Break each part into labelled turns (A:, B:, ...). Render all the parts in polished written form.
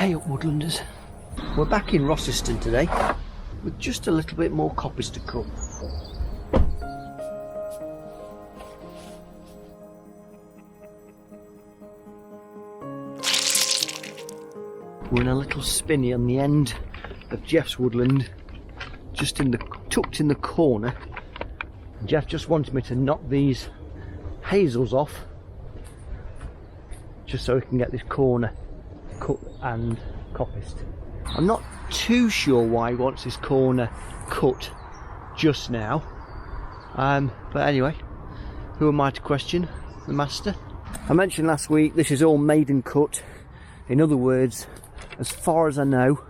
A: Hey up Woodlanders. We're back in Rosliston today with just a little bit more coppice to cut. We're in a little spinney on the end of Jeff's woodland, just tucked in the corner. Jeff just wanted me to knock these hazels off just so we can get this corner cut and coppiced. I'm not too sure why he wants this corner cut just now, but anyway, who am I to question the master? I mentioned last week this is all Maiden cut. In other words, as far as I know,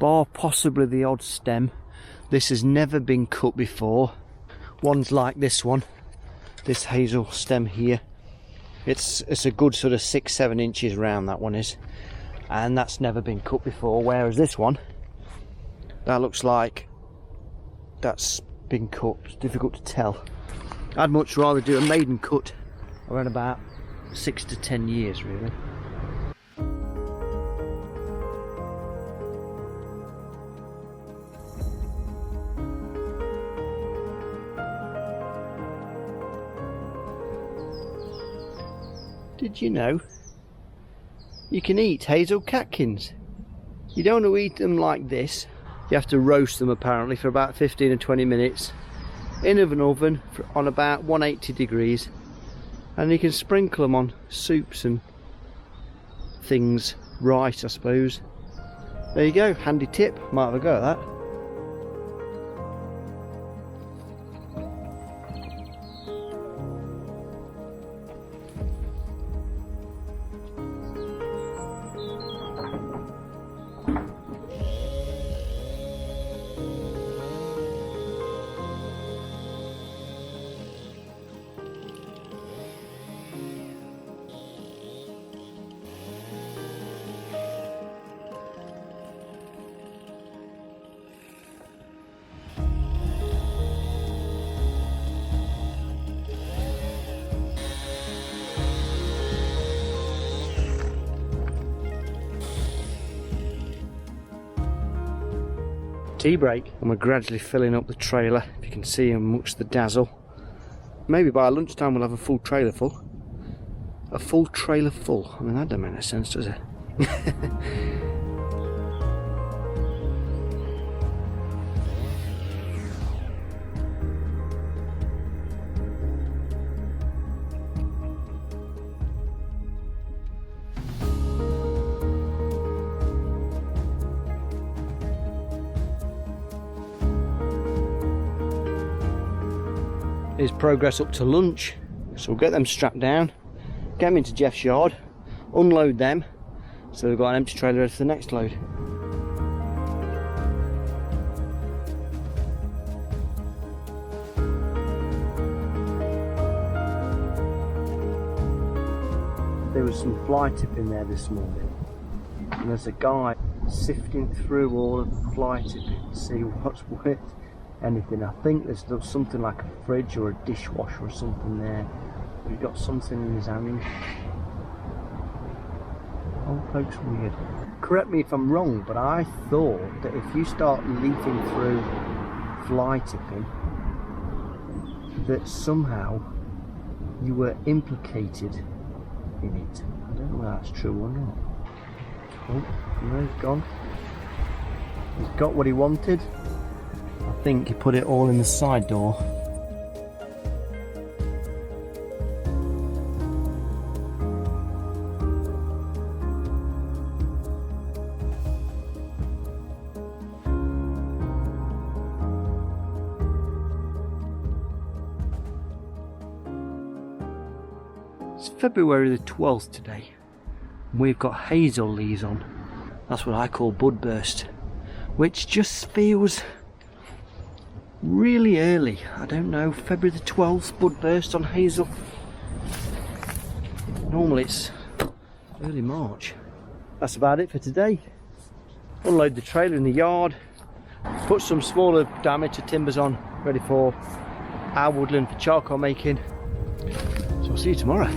A: bar possibly the odd stem, this has never been cut before. One's like this one, this hazel stem here. It's a good sort of 6-7 inches round, that one is, and that's never been cut before. Whereas this one, that looks like that's been cut. It's difficult to tell. I'd much rather do a maiden cut around about 6 to 10 years really. Did you know you can eat hazel catkins? You don't want to eat them like this. You have to roast them apparently for about 15 or 20 minutes in an oven on about 180 degrees, and you can sprinkle them on soups and things, rice I suppose. There you go, handy tip, might have a go at that. Tea break, and we're gradually filling up the trailer. If you can see amongst the dazzle, maybe by lunchtime we'll have a full trailer full. A full trailer full. I mean, that don't make no sense, does it? Is progress up to lunch, so we'll get them strapped down, get them into Jeff's yard, unload them, so we've got an empty trailer ready for the next load. There was some fly tipping there this morning, and there's a guy sifting through all of the fly tipping to see what's worth anything. I think there's something like a fridge or a dishwasher or something there. He's got something in his hand. Old bloke's weird. Correct me if I'm wrong, but I thought that if you start leafing through fly tipping, that somehow you were implicated in it. I don't know whether that's true or not. Oh, no, he's gone. He's got what he wanted. I think he put it all in the side door. It's February the 12th today. We've got hazel leaves on. That's what I call bud burst, which just feels really early. I don't know, February the 12th, bud burst on hazel. Normally it's early March. That's about it for today. Unload the trailer in the yard, put some smaller diameter timbers on, ready for our woodland for charcoal making. So I'll see you tomorrow.